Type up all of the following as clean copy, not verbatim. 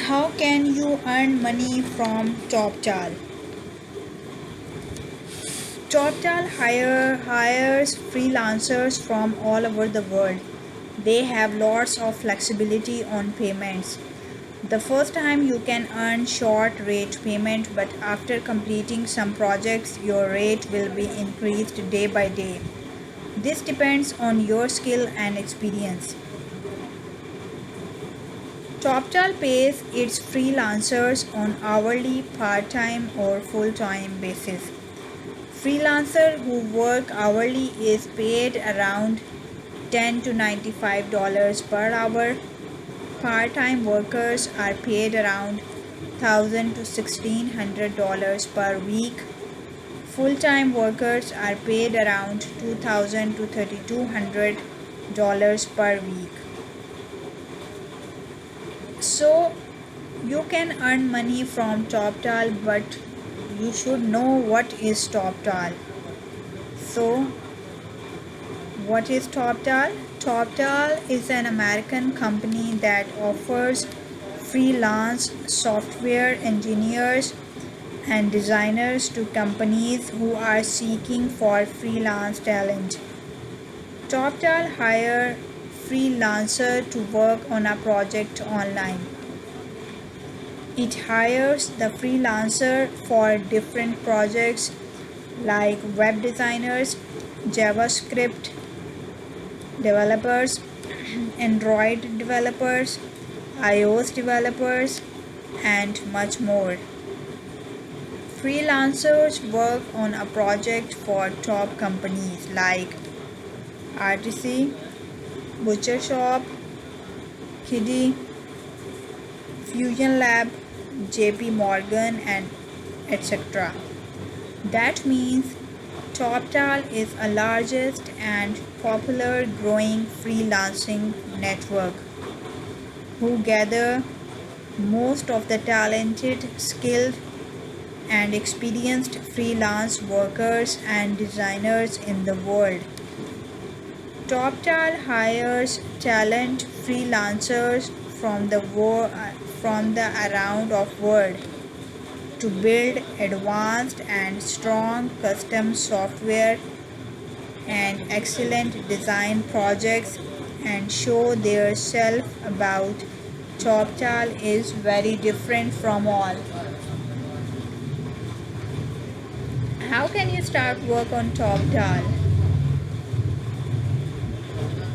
How can you earn money from toptal? Toptal hires freelancers from all over the world. They have lots of flexibility on payments. The first time you can earn short rate payment, but after completing some projects your rate will be increased day by day. This depends on your skill and experience. Toptal pays its freelancers on hourly, part-time or full-time basis. Freelancers who work hourly is paid around $10 to $95 per hour. Part-time workers are paid around $1,000 to $1,600 per week. Full-time workers are paid around $2,000 to $3,200 per week. So you can earn money from toptal, but you should know what is toptal. So what is toptal? Toptal is an American company that offers freelance software engineers and designers to companies who are seeking for freelance talent. Toptal hire freelancer to work on a project online. It hires the freelancer for different projects like web designers, JavaScript developers, Android developers, iOS developers, and much more. Freelancers work on a project for top companies like RTC, Butcher Shop, Kiddy, Fusion Lab, JP Morgan, and etc. That means TopTal is a largest and popular growing freelancing network who gather most of the talented, skilled, and experienced freelance workers and designers in the world. TopTal hires talent freelancers from the around of world to build advanced and strong custom software and excellent design projects and show their self about TopTal is very different from all. How can you start work on TopTal?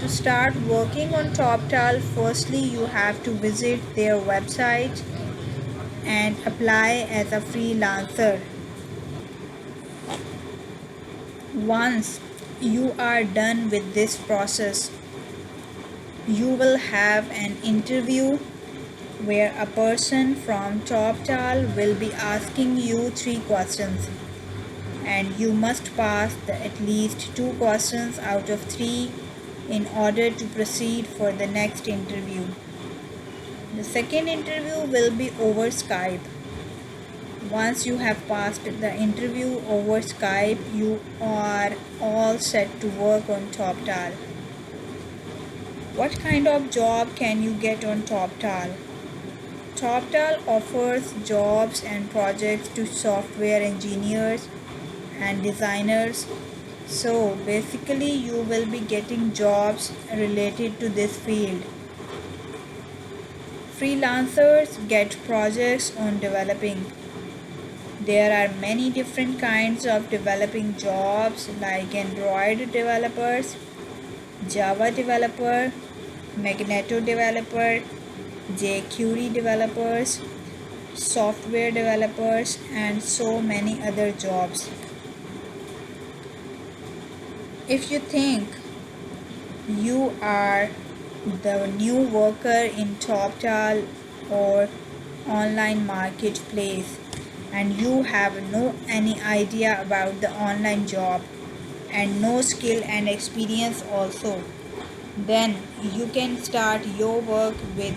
To start working on TopTal, firstly you have to visit their website and apply as a freelancer. Once you are done with this process, you will have an interview where a person from TopTal will be asking you 3 questions and you must pass at least 2 questions out of 3 in order to proceed for the next interview. The second interview will be over Skype. Once you have passed the interview over Skype, you are all set to work on TopTal. What kind of job can you get on TopTal? TopTal offers jobs and projects to software engineers and designers. So basically you will be getting jobs related to this field. Freelancers get projects on developing. There are many different kinds of developing jobs like Android developers, Java developer, Magneto developer, jQuery developers, software developers, and so many other jobs. If you think you are the new worker in TopTal or online marketplace and you have no any idea about the online job and no skill and experience also, then you can start your work with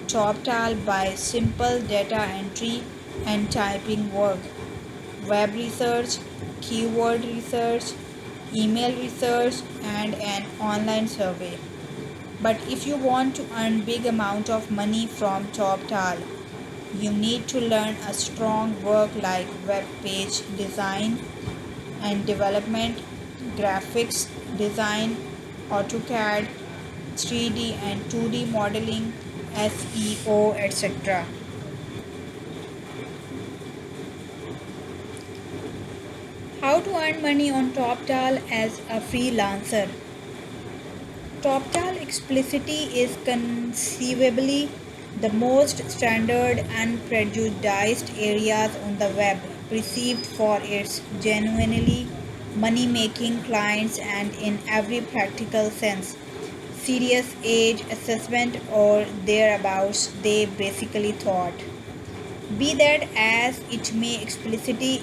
TopTal by simple data entry and typing work, web research, keyword research, email research, and an online survey. But if you want to earn big amount of money from toptal, you need to learn a strong work like web page design and development, graphics design, AutoCAD, 3D and 2D modeling, SEO, etc. How to earn money on toptal as a freelancer? Toptal explicitly is conceivably the most standard and prejudiced areas on the web, perceived for its genuinely money-making clients and in every practical sense. Serious age assessment or thereabouts, they basically thought. Be that as it may, explicitly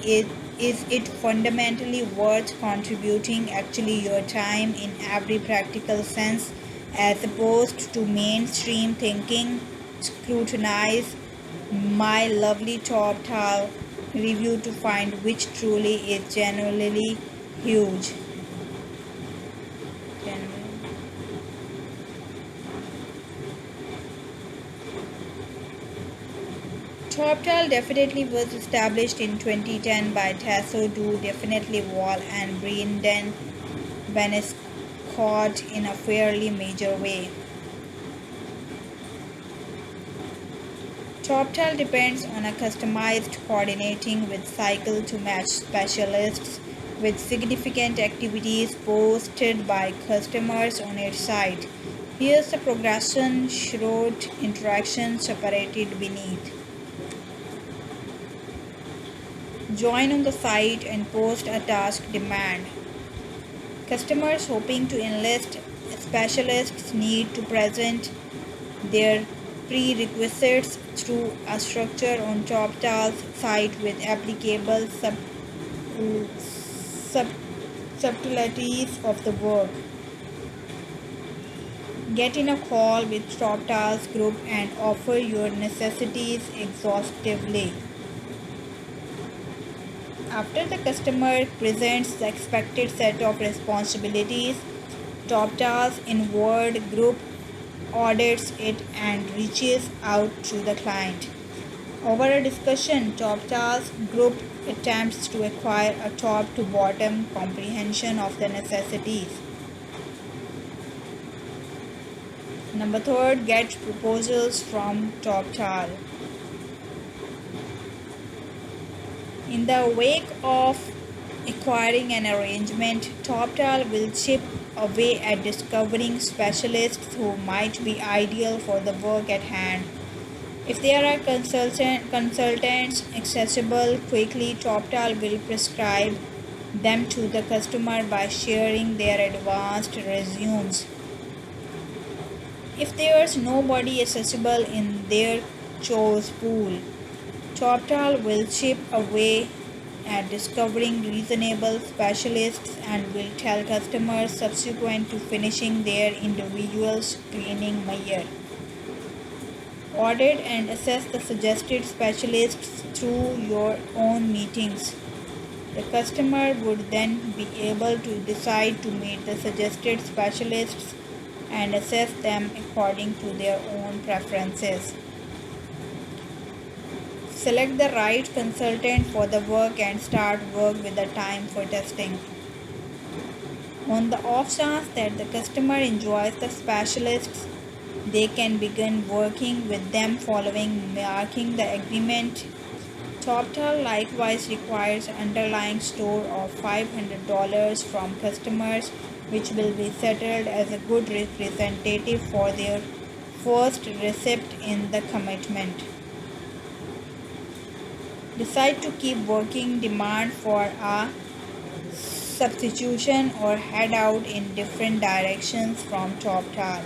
is it fundamentally worth contributing actually your time in every practical sense as opposed to mainstream thinking? Scrutinize my lovely top tile review to find which truly is genuinely huge. Toptal definitely was established in 2010 by Tasso Do Definitely Wall and Brendan Benescott in a fairly major way. Toptal depends on a customized coordinating with cycle to match specialists with significant activities posted by customers on its site. Here's the progression showed interaction separated beneath. Join on the site and post a task demand. Customers hoping to enlist specialists need to present their prerequisites through a structure on TopTal's site with applicable sub, subtleties of the work. Get in a call with TopTal's group and offer your necessities exhaustively. After the customer presents the expected set of responsibilities, TopTal's inward group audits it and reaches out to the client. Over a discussion, TopTal's group attempts to acquire a top to bottom comprehension of the necessities. Number third, get proposals from TopTal. In the wake of acquiring an arrangement, TopTal will chip away at discovering specialists who might be ideal for the work at hand. If there are consultants accessible quickly, TopTal will prescribe them to the customer by sharing their advanced resumes. If there's nobody accessible in their choice pool, TopTal will chip away at discovering reasonable specialists and will tell customers subsequent to finishing their individual screening measure. Audit and assess the suggested specialists through your own meetings. The customer would then be able to decide to meet the suggested specialists and assess them according to their own preferences. Select the right consultant for the work and start work with the time for testing. On the off chance that the customer enjoys the specialists, they can begin working with them following marking the agreement. TopTal likewise requires underlying store of $500 from customers, which will be settled as a good representative for their first receipt in the commitment. Decide to keep working demand for a substitution or head out in different directions from TopTal.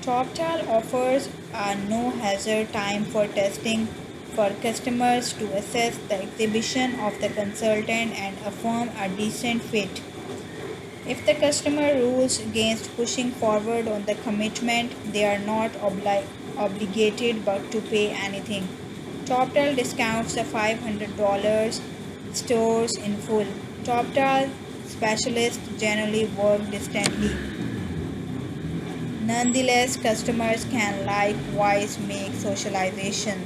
TopTal offers a no-hazard time for testing for customers to assess the exhibition of the consultant and affirm a decent fit. If the customer rules against pushing forward on the commitment, they are not obligated but to pay anything. TopTal discounts the $500 stores in full. TopTal specialists generally work distantly. Nonetheless, customers can likewise make socializations.